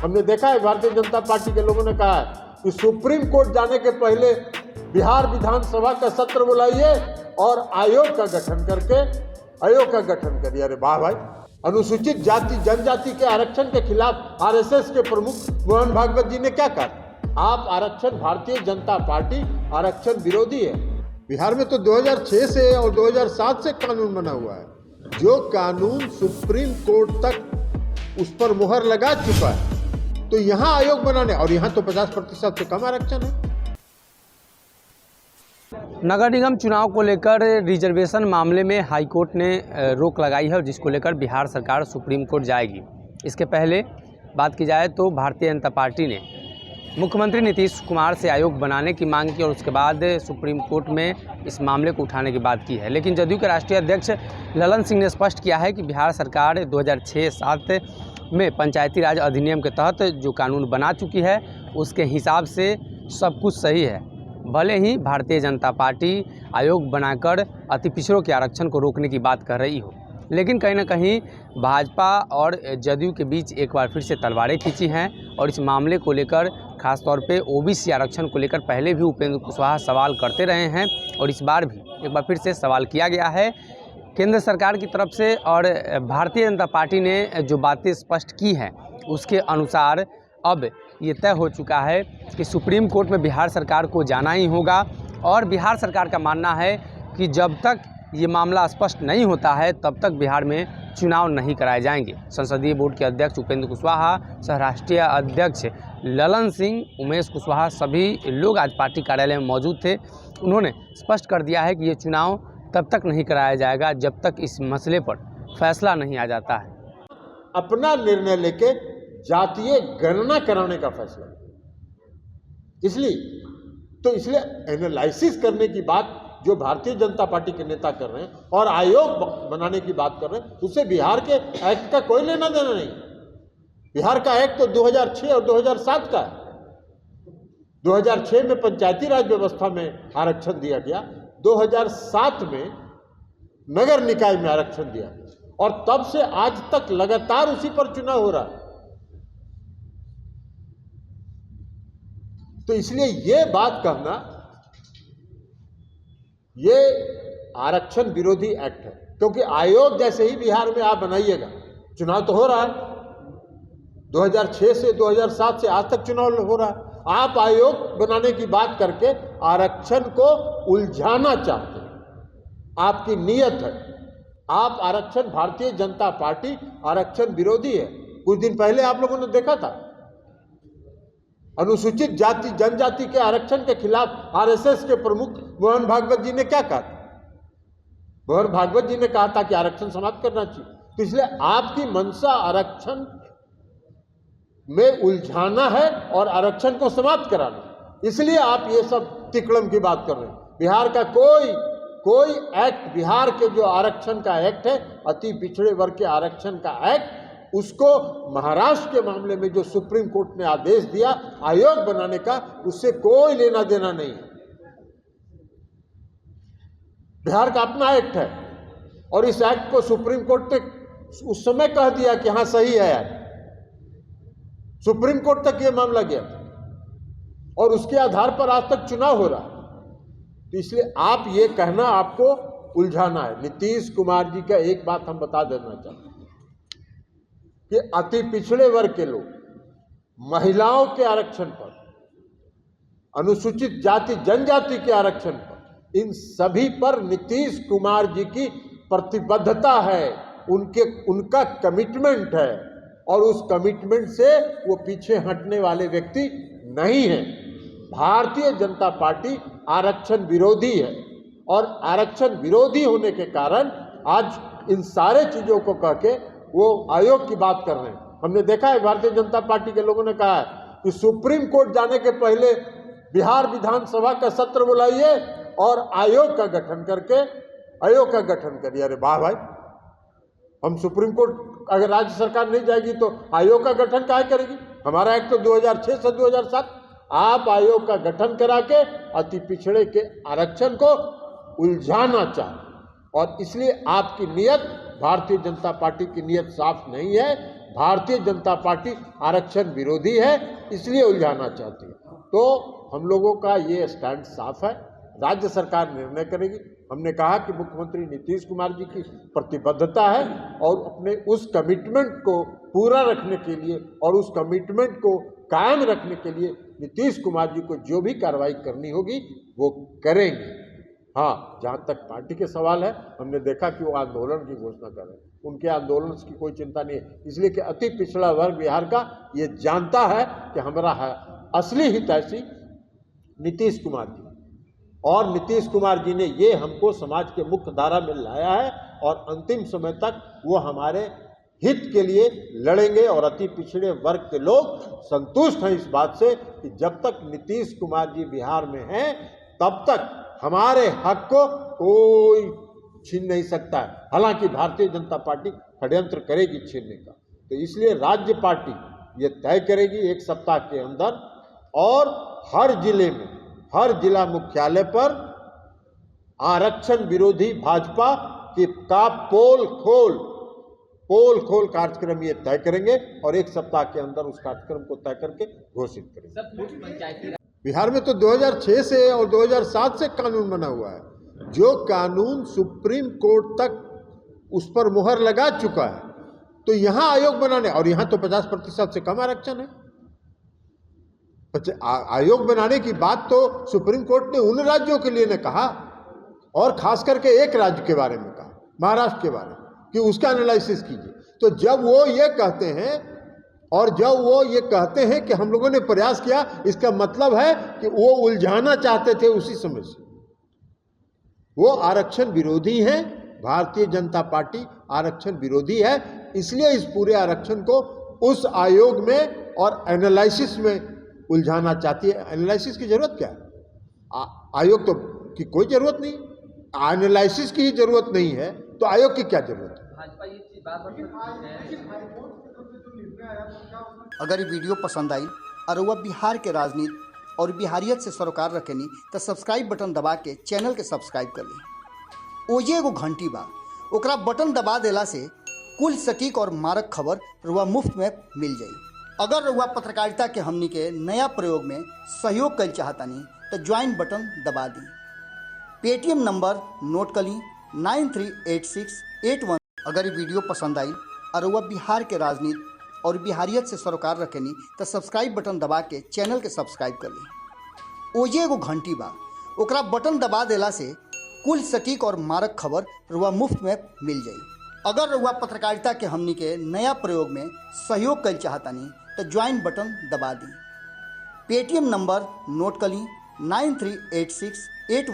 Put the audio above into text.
हमने देखा है भारतीय जनता पार्टी के लोगों ने कहा है कि सुप्रीम कोर्ट जाने के पहले बिहार विधानसभा का सत्र बुलाइए और आयोग का गठन करिए। अरे वाह भाई, अनुसूचित जाति जनजाति के आरक्षण के खिलाफ आरएसएस के प्रमुख मोहन भागवत जी ने क्या कहा? आप आरक्षण, भारतीय जनता पार्टी आरक्षण विरोधी है। बिहार में तो 2006 से और 2007 से कानून बना हुआ है। जो कानून सुप्रीम कोर्ट तक उस पर मुहर लगा चुका है, तो यहाँ आयोग बनाने, और यहाँ तो 50% से कम आरक्षण है। नगर निगम चुनाव को लेकर रिजर्वेशन मामले में हाईकोर्ट ने रोक लगाई है और जिसको लेकर बिहार सरकार सुप्रीम कोर्ट जाएगी। इसके पहले बात की जाए तो भारतीय जनता पार्टी ने मुख्यमंत्री नीतीश कुमार से आयोग बनाने की मांग की और उसके बाद सुप्रीम कोर्ट में इस मामले को उठाने की बात की है। लेकिन जदयू के राष्ट्रीय अध्यक्ष ललन सिंह ने स्पष्ट किया है कि बिहार सरकार 2006-07 में पंचायती राज अधिनियम के तहत जो कानून बना चुकी है उसके हिसाब से सब कुछ सही है। भले ही भारतीय जनता पार्टी आयोग बनाकर अति पिछड़ों के आरक्षण को रोकने की बात कर रही हो, लेकिन कहीं ना कहीं भाजपा और जदयू के बीच एक बार फिर से तलवारें खींची हैं और इस मामले को लेकर खासतौर पे ओबीसी आरक्षण को लेकर पहले भी उपेंद्र कुशवाहा सवाल करते रहे हैं और इस बार भी एक बार फिर से सवाल किया गया है केंद्र सरकार की तरफ से। और भारतीय जनता पार्टी ने जो बातें स्पष्ट की हैं उसके अनुसार अब ये तय हो चुका है कि सुप्रीम कोर्ट में बिहार सरकार को जाना ही होगा और बिहार सरकार का मानना है कि जब तक ये मामला स्पष्ट नहीं होता है तब तक बिहार में चुनाव नहीं कराए जाएंगे। संसदीय बोर्ड के अध्यक्ष उपेंद्र कुशवाहा, सह राष्ट्रीय अध्यक्ष ललन सिंह, उमेश कुशवाहा सभी लोग आज पार्टी कार्यालय में मौजूद थे। उन्होंने स्पष्ट कर दिया है कि ये चुनाव तब तक नहीं कराया जाएगा जब तक इस मसले पर फैसला नहीं आ जाता है। अपना निर्णय लेके जातीय गणना कराने का फैसला, इसलिए एनालिसिस करने की बात जो भारतीय जनता पार्टी के नेता कर रहे हैं और आयोग बनाने की बात कर रहे हैं, उससे बिहार के एक्ट का कोई लेना देना नहीं। बिहार का एक्ट तो 2006 और 2007 का है। 2006 में पंचायती राज व्यवस्था में आरक्षण दिया गया, 2007 में नगर निकाय में आरक्षण दिया और तब से आज तक लगातार उसी पर चुनाव हो रहा है। तो इसलिए ये बात कहना, ये आरक्षण विरोधी एक्ट है, क्योंकि आयोग जैसे ही बिहार में आप बनाइएगा, चुनाव तो हो रहा है 2006 से 2007 से आज तक चुनाव हो रहा है। आप आयोग बनाने की बात करके आरक्षण को उलझाना चाहते हैं, आपकी नीयत है। आप आरक्षण, भारतीय जनता पार्टी आरक्षण विरोधी है। कुछ दिन पहले आप लोगों ने देखा था अनुसूचित जाति जनजाति के आरक्षण के खिलाफ आरएसएस के प्रमुख मोहन भागवत जी ने क्या कहा था? मोहन भागवत जी ने कहा था कि आरक्षण समाप्त करना चाहिए। तो इसलिए आपकी मंशा आरक्षण में उलझाना है और आरक्षण को समाप्त कराना, इसलिए आप ये सब तिकड़म की बात कर रहे हैं। बिहार का कोई एक्ट, बिहार के जो आरक्षण का एक्ट है, अति पिछड़े वर्ग के आरक्षण का एक्ट, उसको महाराष्ट्र के मामले में जो सुप्रीम कोर्ट ने आदेश दिया आयोग बनाने का, उससे कोई लेना देना नहीं है। बिहार का अपना एक्ट है और इस एक्ट को सुप्रीम कोर्ट ने उस समय कह दिया कि हाँ सही है यार। सुप्रीम कोर्ट तक ये मामला गया और उसके आधार पर आज तक चुनाव हो रहा। तो इसलिए आप ये कहना, आपको उलझाना है। नीतीश कुमार जी का एक बात हम बता देना चाहते हैं कि अति पिछड़े वर्ग के लोग, महिलाओं के आरक्षण पर, अनुसूचित जाति जनजाति के आरक्षण पर, इन सभी पर नीतीश कुमार जी की प्रतिबद्धता है, उनका कमिटमेंट है और उस कमिटमेंट से वो पीछे हटने वाले व्यक्ति नहीं है। भारतीय जनता पार्टी आरक्षण विरोधी है और आरक्षण विरोधी होने के कारण आज इन सारे चीजों को कह के वो आयोग की बात कर रहे हैं। हमने देखा है भारतीय जनता पार्टी के लोगों ने कहा है कि सुप्रीम कोर्ट जाने के पहले बिहार विधानसभा का सत्र बुलाइए और आयोग का गठन करिए। अरे वाह भाई, हम सुप्रीम कोर्ट अगर राज्य सरकार नहीं जाएगी तो आयोग का गठन काहे करेगी? हमारा एक्ट तो 2006 से 2007। आप आयोग का गठन करा के अति पिछड़े के आरक्षण को उलझाना चाहते और इसलिए आपकी नीयत, भारतीय जनता पार्टी की नीयत साफ नहीं है। भारतीय जनता पार्टी आरक्षण विरोधी है, इसलिए उलझाना चाहती है। तो हम लोगों का ये स्टैंड साफ है, राज्य सरकार निर्णय करेगी। हमने कहा कि मुख्यमंत्री नीतीश कुमार जी की प्रतिबद्धता है और अपने उस कमिटमेंट को पूरा रखने के लिए और उस कमिटमेंट को कायम रखने के लिए नीतीश कुमार जी को जो भी कार्रवाई करनी होगी वो करेंगे। हाँ, जहाँ तक पार्टी के सवाल है, हमने देखा कि वो आंदोलन की घोषणा कर रहे हैं, उनके आंदोलन की कोई चिंता नहीं है, इसलिए कि अति पिछड़ा वर्ग बिहार का ये जानता है कि हमारा असली हितैषी नीतीश कुमार जी, और नीतीश कुमार जी ने ये हमको समाज के मुख्य धारा में लाया है और अंतिम समय तक वो हमारे हित के लिए लड़ेंगे। और अति पिछड़े वर्ग के लोग संतुष्ट हैं इस बात से कि जब तक नीतीश कुमार जी बिहार में हैं तब तक हमारे हक को कोई छीन नहीं सकता है। हालांकि भारतीय जनता पार्टी षड्यंत्र करेगी छीनने का, तो इसलिए राज्य पार्टी ये तय करेगी 1 सप्ताह के अंदर, और हर जिले में, हर जिला मुख्यालय पर आरक्षण विरोधी भाजपा का पोल खोल कार्यक्रम ये तय करेंगे और 1 सप्ताह के अंदर उस कार्यक्रम को तय करके घोषित करेंगे। बिहार में तो 2006 से और 2007 से कानून बना हुआ है, जो कानून सुप्रीम कोर्ट तक उस पर मुहर लगा चुका है। तो यहाँ आयोग बनाने, और यहाँ तो 50% से कम आरक्षण है। आयोग बनाने की बात तो सुप्रीम कोर्ट ने उन राज्यों के लिए ने कहा, और खास करके एक राज्य के बारे में कहा, महाराष्ट्र के बारे में, कि उसका एनालिसिस कीजिए। तो जब वो ये कहते हैं और जब वो ये कहते हैं कि हम लोगों ने प्रयास किया, इसका मतलब है कि वो उलझाना चाहते थे उसी समय से। वो आरक्षण विरोधी हैं, भारतीय जनता पार्टी आरक्षण विरोधी है, इसलिए इस पूरे आरक्षण को उस आयोग में और एनालिसिस में उलझाना चाहती है। एनालिसिस की जरूरत क्या है? आयोग तो की कोई जरूरत नहीं, एनालिसिस की ही जरूरत नहीं है, तो आयोग की क्या जरूरत है? अगर ये वीडियो पसंद आई और वह बिहार के राजनीति और बिहारियत से सरोकार रखेनी तो सब्सक्राइब बटन दबा के चैनल के सब्सक्राइब कर ली। ओजे एगो घंटी बा, ओकरा बटन दबा देला से कुल सटीक और मारक खबर रुआ मुफ्त में मिल जाई। अगर रुआ पत्रकारिता के हमनी के नया प्रयोग में सहयोग कर चाहतानी तो ज्वाइन बटन दबा दी। पेटीएम नंबर नोट कर ली 938681। अगर ये वीडियो पसंद आई और वह बिहार के राजनीति और बिहारियत से सरोकार रखेनी तो सब्सक्राइब बटन दबा के चैनल के सब्सक्राइब कर ली। ओजे एगो घंटी बा, ओकरा बटन दबा देला से कुल सटीक और मारक खबर रुआ मुफ्त में मिल जाई। अगर रुआ पत्रकारिता के हमनी के नया प्रयोग में सहयोग कर चाहतानी तो ज्वाइन बटन दबा दी। पेटीएम नंबर नोट कर ली 938681।